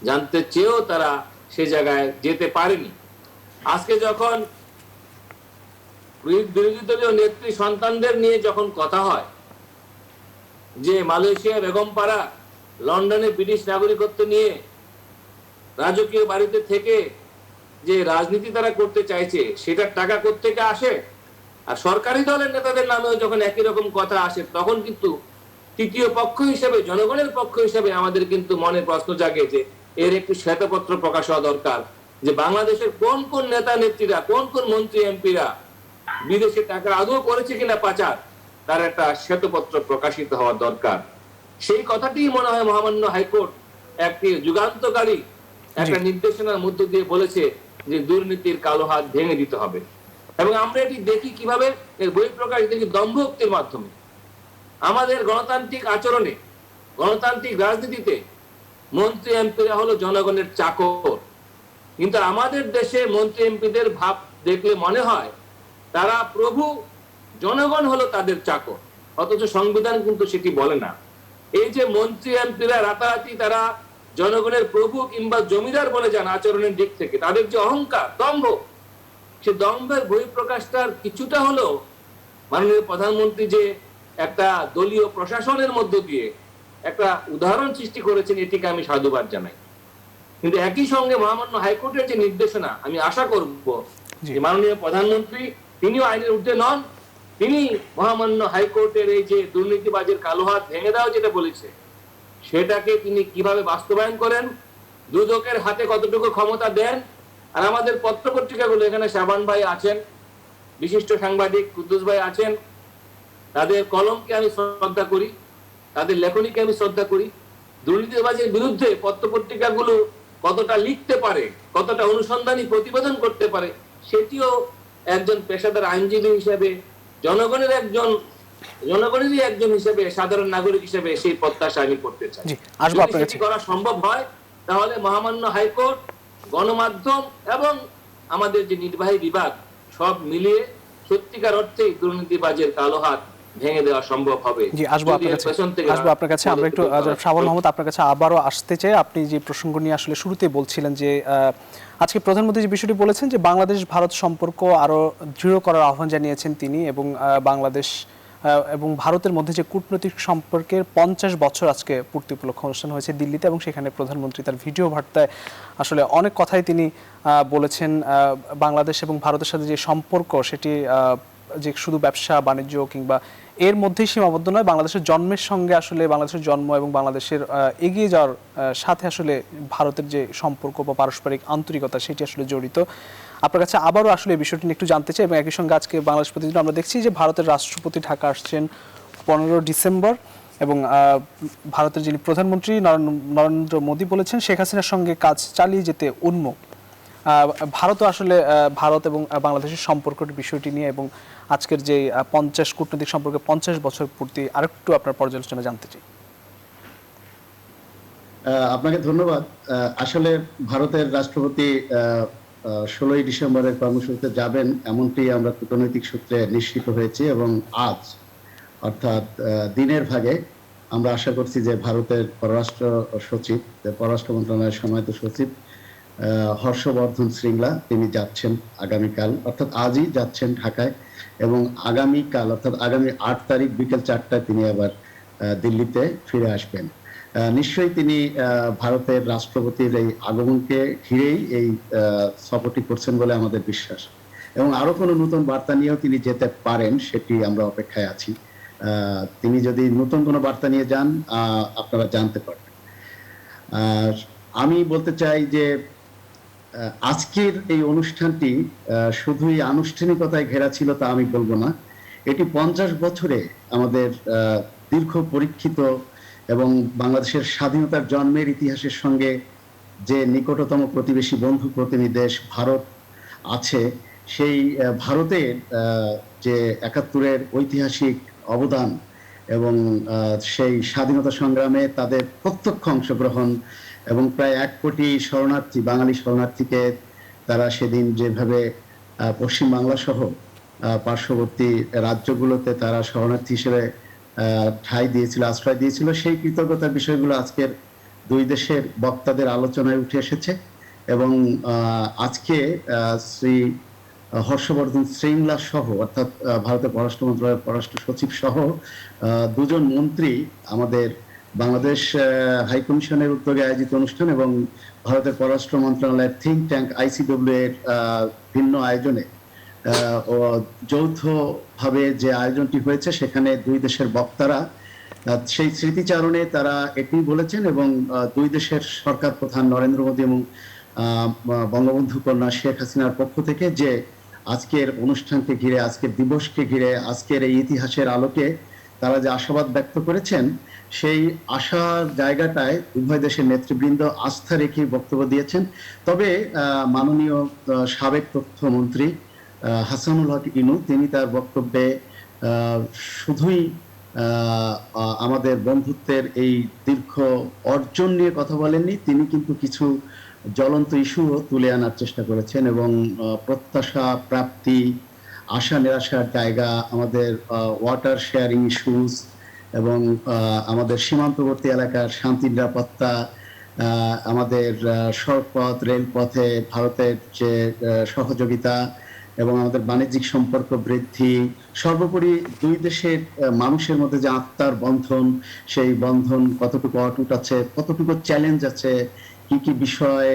জানতে চেয়েও তারা সে জায়গায় যেতে পারেনি। আজকে যখন বিরোধী দলীয় নেত্রী সন্তানদের নিয়ে যখন কথা হয় যে মালয়েশিয়া বেগমপাড়া লন্ডনে ব্রিটিশ নাগরিকত্ব নিয়ে রাজকীয় বাড়িতে থেকে যে রাজনীতি তারা করতে চাইছে সেটার টাকা কোত্থেকে আসে, আর সরকারি দলের নেতাদের নামেও যখন একই রকম কথা আসে, তখন কিন্তু তৃতীয় পক্ষ হিসেবে, জনগণের পক্ষ হিসেবে আমাদের কিন্তু মনে প্রশ্ন জাগে যে এর একটি শ্বেতপত্র প্রকাশ হওয়া দরকার, যে বাংলাদেশের কোন কোন নেতা নেত্রীরা, কোন কোন মন্ত্রী এমপিরা বিদেশে টাকা আদৌ করেছে কিনা পাচার, তার একটা শ্বেতপত্র প্রকাশিত হওয়া দরকার। সেই কথাটি মনে হয় মহামান্য হাইকোর্ট একটি যুগান্তকারী একটা নির্দেশনার মধ্য দিয়ে বলেছে যে দুর্নীতির কালো হাত ভেঙে দিতে হবে। এবং আমরা এটি দেখি কিভাবে, এর বহিঃপ্রকাশ দেখি দম্ভোক্তির মাধ্যমে। আমাদের গণতান্ত্রিক আচরণে, গণতান্ত্রিক রাজনীতিতে মন্ত্রী এমপিরা হলো জনগণের চাকর, কিন্তু আমাদের দেশে মন্ত্রী এমপিদের ভাব দেখলে মনে হয় তারা প্রভু, জনগণ হলো তাদের চাকর, অথচ সংবিধান কিন্তু সেটি বলে না। এই যে মন্ত্রী এমপিরা রাতারাতি তারা জনগণের প্রভু কিংবা জমিদার বলে যান আচরণের দিক থেকে, তাদের যে অহংকার, দম্ভ, সে দম্ভের বহিঃপ্রকাশটার কিছুটা হলেও মাননীয় প্রধানমন্ত্রী যে একটা দলীয় প্রশাসনের মধ্য দিয়ে একটা উদাহরণ সৃষ্টি করেছেন, এটিকে আমি সাধুবাদ জানাই। কিন্তু একই সঙ্গে মহামান্য হাইকোর্টের যে নির্দেশনা, আমি আশা করব যে মাননীয় প্রধানমন্ত্রী তিনিও আইনের ঊর্ধ্বে নন, তিনি মহামান্য হাইকোর্টের এই যে দুর্নীতিবাজের কালো হাত ভেঙে দেওয়া যেটা বলেছে, সেটাকে তিনি কিভাবে বাস্তবায়ন করেন, দুদকের হাতে কতটুকু ক্ষমতা দেন। আর আমাদের পত্রপত্রিকাগুলো, এখানে শাবান ভাই আছেন, বিশিষ্ট সাংবাদিক কুদ্দুস ভাই আছেন, তাদের কলমকে আমি শ্রদ্ধা করি, তাদের লেখনীকে আমি শ্রদ্ধা করি। দুর্নীতিবাজের বিরুদ্ধে পত্রপত্রিকাগুলো কতটা লিখতে পারে, কতটা অনুসন্ধানী প্রতিবেদন করতে পারে, সেটিও একজন পেশাদার আইনজীবী হিসেবে, জনগণেরই একজন হিসেবে, সাধারণ নাগরিক হিসেবে সেই প্রত্যাশা আমি করতে চাই। যদি সেটি করা সম্ভব হয় তাহলে মহামান্য হাইকোর্ট, গণমাধ্যম এবং আমাদের যে নির্বাহী বিভাগ সব মিলিয়ে সত্যিকার অর্থে দুর্নীতিবাজের কালো হাত ভেঙে দেওয়া সম্ভব হবে। জি, আসবো আপনার কাছে। আমরা একটু শাবান মাহমুদ আপনার কাছে আবারও আসতে চাই। আপনি যে প্রসঙ্গ নিয়ে আসলে শুরুতে বলছিলেন যে আজকে প্রধানমন্ত্রী যে বিষয়টি বলেছেন যে বাংলাদেশ ভারত সম্পর্ক আরো দৃঢ় করার আহ্বান জানিয়েছেন তিনি, এবং বাংলাদেশ এবং ভারতের মধ্যে যে কূটনৈতিক সম্পর্কের 50 বছর আজকে পূর্তি উপলক্ষে অনুষ্ঠান হয়েছে দিল্লিতে, এবং সেখানে প্রধানমন্ত্রী তার ভিডিও বার্তায় আসলে অনেক কথাই তিনি বলেছেন। বাংলাদেশ এবং ভারতের সাথে যে সম্পর্ক সেটি যে শুধু ব্যবসা বাণিজ্য কিংবা এর মধ্যেই সীমাবদ্ধ নয়, বাংলাদেশের জন্মের সঙ্গে আসলে বাংলাদেশের জন্ম এবং বাংলাদেশের এগিয়ে যাওয়ার সাথে আসলে ভারতের যে সম্পর্ক বা পারস্পরিক আন্তরিকতা সেটি আসলে জড়িত। আপনার কাছে আবারও আসলে এই বিষয়টি একটু জানতে চাই। এবং একই সঙ্গে আজকে বাংলাদেশ প্রতিদিন আমরা দেখছি যে ভারতের রাষ্ট্রপতি ঢাকা আসছেন 15 ডিসেম্বর, এবং ভারতের যিনি প্রধানমন্ত্রী নরেন্দ্র মোদী বলেছেন শেখ হাসিনার সঙ্গে কাজ চালিয়ে যেতে উন্মুখ। ভারতও আসলে ভারত এবং বাংলাদেশের সম্পর্কের বিষয়টি নিয়ে এবং আজকের যে 50 কূটনৈতিক সম্পর্কে 50 বছর পূর্তি আরেকটু আপনার পর্যালোচনা জানতে চাই। আপনাকে ধন্যবাদ। আসলে ভারতের রাষ্ট্রপতি 16 ডিসেম্বরের কর্মসূচিতে যাবেন এমনটি আমরা কূটনৈতিক সূত্রে নিশ্চিত হয়েছি, এবং আজ অর্থাৎ দিনের ভাগে আমরা আশা করছি যে ভারতের পররাষ্ট্র সচিব, পররাষ্ট্র মন্ত্রণালয়ের সম্মানিত সচিব হর্ষবর্ধন শ্রীংলা তিনি যাচ্ছেন আগামীকাল, অর্থাৎ আজই যাচ্ছেন ঢাকায়, এবং আগামীকাল অর্থাৎ আগামী 8 তারিখ বিকেল 4টায় তিনি আবার দিল্লিতে ফিরে আসবেন। নিশ্চয়ই তিনি ভারতের রাষ্ট্রপতির এই আগমনকে ঘিরেই এই সফরটি করছেন বলে আমাদের বিশ্বাস, এবং আরো কোনো নতুন বার্তা নিয়েও তিনি যেতে পারেন, সেটি আমরা অপেক্ষায় আছি। তিনি যদি নতুন কোনো বার্তা নিয়ে যান, আপনারা জানতে পারবেন। আমি বলতে চাই যে আজকের এই অনুষ্ঠানটি শুধুই আনুষ্ঠানিকতায় ঘেরা ছিল তা আমি বলবো না। এটি 50 বছরে আমাদের দীর্ঘ পরীক্ষিত এবং বাংলাদেশের স্বাধীনতার জন্মের ইতিহাসের সঙ্গে যে নিকটতম প্রতিবেশী বন্ধু প্রতিনিধি দেশ ভারত আছে, সেই ভারতের যে 71-এর ঐতিহাসিক অবদান এবং সেই স্বাধীনতা সংগ্রামে তাদের প্রত্যক্ষ অংশগ্রহণ এবং প্রায় 1 কোটি শরণার্থী, বাঙালি শরণার্থীকে তারা সেদিন যেভাবে পশ্চিম বাংলা সহ পার্শ্ববর্তী রাজ্যগুলোতে তারা শরণার্থী হিসেবে ঠাঁই দিয়েছিল, আশ্রয় দিয়েছিল, সেই কৃতজ্ঞতার বিষয়গুলো আজকের দুই দেশের বক্তাদের আলোচনায় উঠে এসেছে। এবং আজকে শ্রী হর্ষবর্ধন শ্রীংলা সহ, অর্থাৎ ভারতের পররাষ্ট্র মন্ত্রণালয়ের পররাষ্ট্র সচিব সহ 2জন মন্ত্রী আমাদের বাংলাদেশ হাই কমিশনের উদ্যোগে আয়োজিত অনুষ্ঠান এবং ভারতের পররাষ্ট্র মন্ত্রণালয়ের থিঙ্ক ট্যাঙ্ক ICW এর ভিন্ন আয়োজনে যৌথভাবে যে আয়োজনটি হয়েছে, সেখানে দুই দেশের বক্তারা সেই স্মৃতিচারণে তারা এটি বলেছেন এবং দুই দেশের সরকার প্রধান নরেন্দ্র মোদী এবং বঙ্গবন্ধু কন্যা শেখ হাসিনার পক্ষ থেকে যে আজকের অনুষ্ঠানকে ঘিরে, আজকের দিবসকে ঘিরে, আজকের এই ইতিহাসের আলোকে তারা যে আশাবাদ ব্যক্ত করেছেন, সেই আশার জায়গাটায় উভয় দেশের নেতৃবৃন্দ আস্থা রেখে বক্তব্য দিয়েছেন। তবে মাননীয় সাবেক তথ্যমন্ত্রী হাসানুল হক ইনু, তিনি তার বক্তব্যে শুধুই আমাদের বন্ধুত্বের এই দীর্ঘ অর্জন নিয়ে কথা বলেননি, তিনি কিন্তু কিছু জ্বলন্ত ইস্যুও তুলে আনার চেষ্টা করেছেন এবং প্রত্যাশা, প্রাপ্তি, আশা নিরাশার জায়গা, আমাদের ওয়াটার শেয়ারিং ইস্যুস এবং আমাদের সীমান্তবর্তী এলাকার শান্তি নিরাপত্তা, আমাদের সড়কপথ, রেলপথে ভারতের যে সহযোগিতা এবং আমাদের বাণিজ্যিক সম্পর্ক বৃদ্ধি, সর্বোপরি দুই দেশের মানুষের মধ্যে যে আত্মার বন্ধন, সেই বন্ধন কতটুকু অটুট আছে, কতটুকু চ্যালেঞ্জ আছে, কি কি বিষয়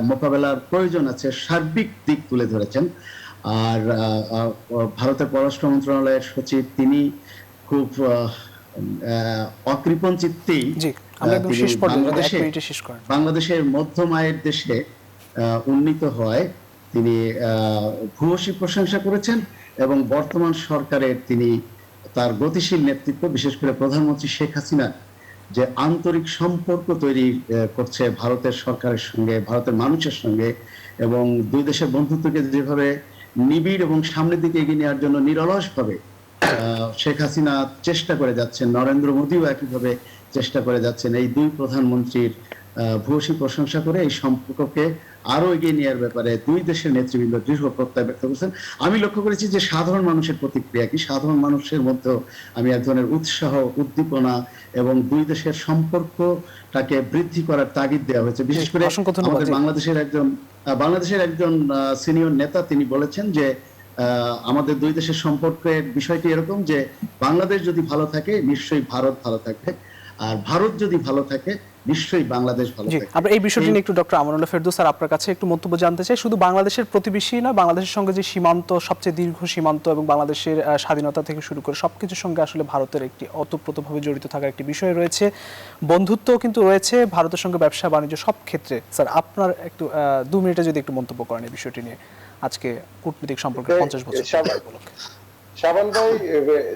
মোকাবেলার প্রয়োজন আছে, সার্বিক দিক তুলে ধরেছেন। আর ভারতের পররাষ্ট্র মন্ত্রণালয়ের সচিব তিনি খুব অকৃপণ চিত্তেই বাংলাদেশের মধ্যম আয়ের দেশে উন্নীত হয় তিনি ভূয়সী প্রশংসা করেছেন এবং বর্তমান সরকারের তিনি তার গতিশীল নেতৃত্ব, বিশেষ করে প্রধানমন্ত্রী শেখ হাসিনা যে আন্তরিক সম্পর্ক তৈরি করছে ভারতের সরকারের সঙ্গে, ভারতের মানুষের সঙ্গে, এবং দুই দেশের বন্ধুত্বকে যেভাবে নিবিড় এবং সামনের দিকে এগিয়ে নেওয়ার জন্য নিরলসভাবে শেখ হাসিনা চেষ্টা করে যাচ্ছেন, নরেন্দ্র মোদীও একইভাবে চেষ্টা করে যাচ্ছেন, এই দুই প্রধানমন্ত্রীর ভূয়সী প্রশংসা করে এই সম্পর্ককে আরো এগিয়ে নেওয়ার ব্যাপারে দুই দেশের নেতৃবৃন্দ দৃঢ় প্রত্যয় ব্যক্ত করেছেন। আমি লক্ষ্য করেছি যে সাধারণ মানুষের প্রতিক্রিয়া কি, সাধারণ মানুষের মধ্যেও আমি এক ধরনের উৎসাহ, উদ্দীপনা এবং দুই দেশের সম্পর্কটাকে বৃদ্ধি করার তাগিদ দেওয়া হয়েছে। বিশেষ করে আমাদের বাংলাদেশের একজন সিনিয়র নেতা তিনি বলেছেন যে আমাদের দুই দেশের সম্পর্কের বিষয়টি এরকম যে বাংলাদেশ যদি ভালো থাকে নিশ্চয়ই ভারত ভালো থাকবে, আর ভারত যদি ভালো থাকে নিশ্চয়ই বাংলাদেশ ভালো থাকবে। আমরা এই বিষয়টি নিয়ে একটু ডক্টর আমানুল্লাহ ফেরদৌস স্যার আপনার কাছে একটু মন্তব্য জানতে চাই। শুধু বাংলাদেশের প্রতিবেশী না, বাংলাদেশের সঙ্গে যে সীমান্ত, সবচেয়ে দীর্ঘ সীমান্ত এবং বাংলাদেশের স্বাধীনতা থেকে শুরু করে সবকিছুর সঙ্গে আসলে ভারতের একটি ওতপ্রোতভাবে জড়িত থাকার একটি বিষয় রয়েছে, বন্ধুত্ব কিন্তু রয়েছে ভারতের সঙ্গে, ব্যবসা বাণিজ্য সব ক্ষেত্রে। স্যার আপনার একটু 2 মিনিটে যদি একটু মন্তব্য করেন এই বিষয়টি নিয়ে, আজকে কূটনৈতিক সম্পর্কে 50 বছর।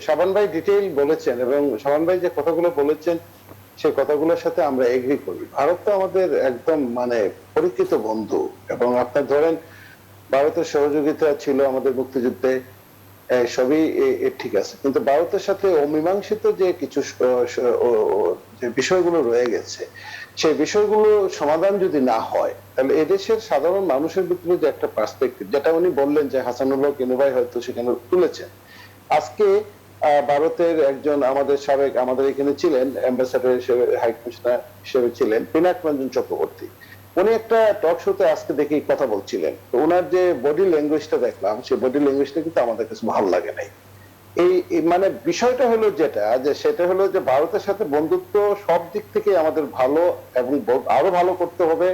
শাবান ভাই ডিটেইল বলেছেন এবং শাবান ভাই যে কথাগুলো বলেছেন সেই কথাগুলোর সাথে আমরা এগ্রি করি। ভারত তো আমাদের একদম পরিচিত বন্ধু এবং আপনার ধরেন ভারতের সহযোগিতা ছিল আমাদের মুক্তিযুদ্ধে, সবই ঠিক আছে, কিন্তু ভারতের সাথে অমীমাংসিত যে কিছু যে বিষয়গুলো রয়ে গেছে, সেই বিষয়গুলো সমাধান যদি না হয় তাহলে এদেশের সাধারণ মানুষের ভিতরে যে একটা পার্সপেক্টিভ, যেটা উনি বললেন যে হাসানুল হক ইনু ভাই হয়তো সেখানে তুলেছেন, আজকে ভারতের একজন আমাদের সাবেক, আমাদের এখানে ছিলেন অ্যাম্বাসেডর হিসেবে, হাই কমিশনার হিসেবে ছিলেন পিনাক রঞ্জন চক্রবর্তী, উনি একটা টক শোতে আজকে দেখে কথা বলছিলেন, তো ওনার যে বডি ল্যাঙ্গুয়েজটা দেখলাম, সেই বডি ল্যাঙ্গুয়েজটা কিন্তু আমাদের কাছে ভালো লাগে নাই। মানে বিষয়টা হলো যেটা, যে সেটা হলো যে ভারতের সাথে বন্ধুত্ব সব দিক থেকে আমাদের ভালো, এবং আরো ভালো করতে হবে।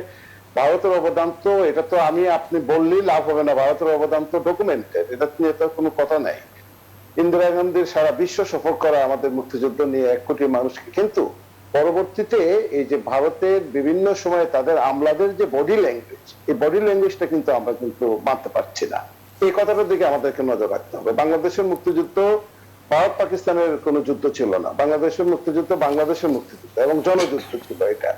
ভারতের অবদান তো, এটা তো আমি আপনি বললেই লাভ হবে না, ভারতের অবদান তো ডকুমেন্টেড, এটা নিয়ে তো কোনো কথা নাই। ইন্দিরা গান্ধীর সারা বিশ্ব সফর করা আমাদের মুক্তিযুদ্ধ নিয়ে 1 কোটি মানুষকে, কিন্তু পরবর্তীতে এই যে ভারতের বিভিন্ন সময় তাদের আমলাদের যে বডি ল্যাঙ্গুয়েজ, এই বডি ল্যাঙ্গুয়েজটা কিন্তু আমরা কিন্তু মানতে পারছি না। এই কথাটার দিকে আমাদেরকে নজর রাখতে হবে। বাংলাদেশের মুক্তিযুদ্ধ ভারত পাকিস্তানের কোনো যুদ্ধ ছিল না, বাংলাদেশের মুক্তিযুদ্ধ বাংলাদেশের মুক্তিযুদ্ধ এবং জনযুদ্ধ ছিল এটা।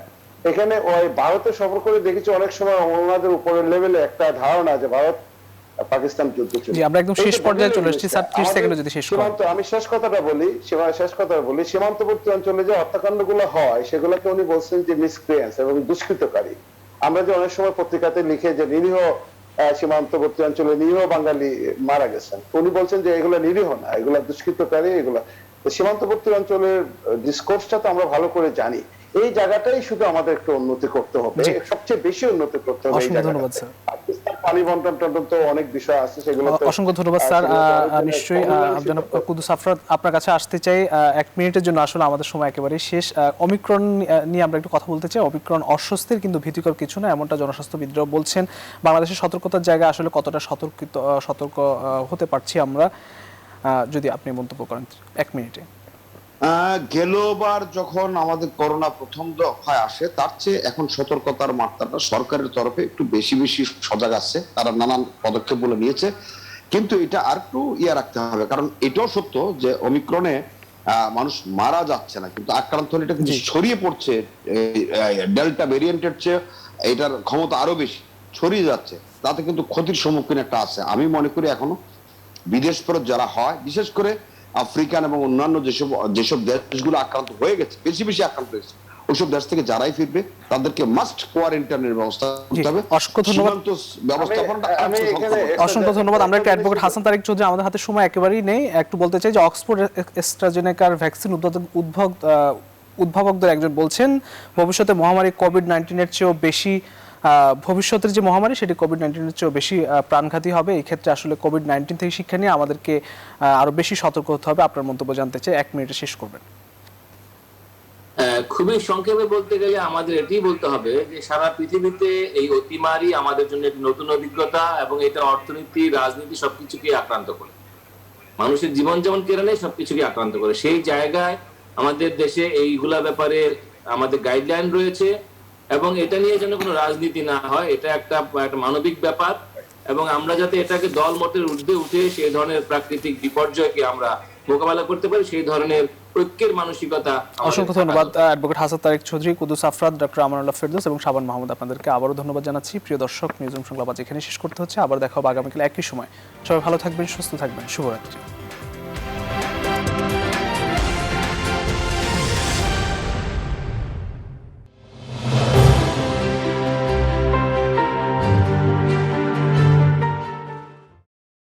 এখানে ওই ভারতে সফর করে দেখেছি অনেক সময় ওনাদের উপরের লেভেলে একটা ধারণা যে ভারত পাকিস্তান যুদ্ধ ছিল। জি, আমরা একদম শেষ পর্যায়ে চলে এসেছি স্যার, 30 সেকেন্ডে যদি শেষ করেন। সীমান্ত, আমি শেষ কথাটা বলি, সীমান্তবর্তী অঞ্চলে যে হত্যাকাণ্ডগুলো হয় সেগুলোকে উনি বলছেন যে মিসক্রিয়েন্স এবং দুষ্কৃতকারী। আমরা যে অনেক সময় পত্রিকাতে লিখে যে নিরীহ সীমান্তবর্তী অঞ্চলে নিরীহ বাঙালি মারা গেছেন, উনি বলছেন যে এগুলো নিরীহ না, এগুলা দুষ্কৃতকারী। এগুলা সীমান্তবর্তী অঞ্চলের ডিসকোর্সটা তো আমরা ভালো করে জানি। এই জায়গাটাই শুধু আমাদের একটু উন্নতি করতে হবে, সবচেয়ে বেশি উন্নতি করতে হবে। অসংখ্য ধন্যবাদ স্যার। পাকিস্তান পানি বন্টন টন্টন তো অনেক বিষয় আছে, সেগুলো অসংখ্য ধন্যবাদ স্যার। নিশ্চয়ই জনাব কুদ্দুস আফরাদ, আপনার কাছে আসতে চাই 1 মিনিটের জন্য, আসলে আমাদের সময় একেবারেই শেষ। অমিক্রন নিয়ে আমরা একটু কথা বলতে চাই। অমিক্রন অস্বস্তির কিন্তু ভীতিকর কিছু না, এমনটা জনস্বাস্থ্যবিদরাও বলছেন। বাংলাদেশের সতর্কতার জায়গায় আসলে কতটা সতর্ক হতে পারছি আমরা, যদি আপনি মন্তব্য করেন 1 মিনিটে। গেলবার যখন আমাদের করোনা প্রথম দফায় আসে, তার চেয়ে এখন সতর্কতার মাত্রাটা সরকারের তরফে একটু বেশি সজাগ আছে, তারা নানান পদক্ষেপ বলে নিয়েছে। কিন্তু এটা আর একটু রাখতে হবে, কারণ এটাও সত্য যে অমিক্রনে মানুষ মারা যাচ্ছে না, কিন্তু আক্রান্ত হলে এটা কিন্তু ছড়িয়ে পড়ছে। ডেল্টা ভেরিয়েন্টের চেয়ে এটার ক্ষমতা আরো বেশি, ছড়িয়ে যাচ্ছে, তাতে কিন্তু ক্ষতির সম্মুখীন একটা আছে। আমি মনে করি এখনো বিদেশ ফেরত যারা হয়, বিশেষ করে আফ্রিকান এবং অন্যান্য যেসব দেশগুলো আক্রান্ত হয়ে গেছে, বেশি আক্রান্ত হয়েছে, ওইসব দেশ থেকে যারাই ফিরবে তাদেরকে মাস্ট কোয়ারেন্টাইনের ব্যবস্থা করতে হবে। অসংখ্য ধন্যবাদ। অসংখ্য ধন্যবাদ। আমরা একটা অ্যাডভোকেট হাসান তারেক চৌধুরী, আমাদের হাতে সময় একেবারেই নেই, একটু বলতে চাই যে অক্সফোর্ড অ্যাস্ট্রাজেনেকার ভ্যাকসিন উদ্ভাবকদের একজন বলছেন ভবিষ্যতে মহামারী কোভিড-19 চেয়েও বেশি, ভবিষ্যতের যে মহামারী সেটি কোভিড-19 চেয়েও বেশি প্রাণঘাতী হবে। এই ক্ষেত্রে আসলে কোভিড-19 থেকে শিক্ষা নিয়ে আমাদেরকে আরো বেশি সতর্ক হতে হবে। আপনার মন্তব্য জানতে চাই, 1 মিনিটে শেষ করবেন। খুবই সংক্ষেপে বলতে গেলে আমাদের এটাই বলতে হবে যে সারা পৃথিবীতে এই অতিমারি আমাদের জন্য একটি নতুন অভিজ্ঞতা, এবং এটা অর্থনীতি, রাজনীতি সবকিছুকে আক্রান্ত করে, মানুষের জীবন যেমন কেড়ে নেয় সবকিছুকে আক্রান্ত করে। সেই জায়গায় আমাদের দেশে এইগুলা ব্যাপারে আমাদের গাইডলাইন রয়েছে, এবং এটা নিয়ে যেন কোনো রাজনীতি না হয়, এটা একটা মানবিক ব্যাপার, এবং আমরা যাতে এটাকে দল মতের ঊর্ধ্বে উঠে সেই ধরনের প্রাকৃতিক বিপর্যয়কে আমরা মোকাবেলা করতে পারি, সেই ধরনের ঐক্যের মানসিকতা। অসংখ্য ধন্যবাদ অ্যাডভোকেট হাসান তারেক চৌধুরী, কুদ্দুস আফরাদ, ডক্টর আমানুল্লাহ ফেরদৌস এবং শাবান মাহমুদ, আপনাদেরকে আবারও ধন্যবাদ জানাচ্ছি। প্রিয় দর্শক, নিউজরুম সংলাপ আজ এখানে শেষ করতে হচ্ছে। আবার দেখা হবে আগামীকাল একই সময়। সবাই ভালো থাকবেন, সুস্থ থাকবেন, শুভরাত্রি।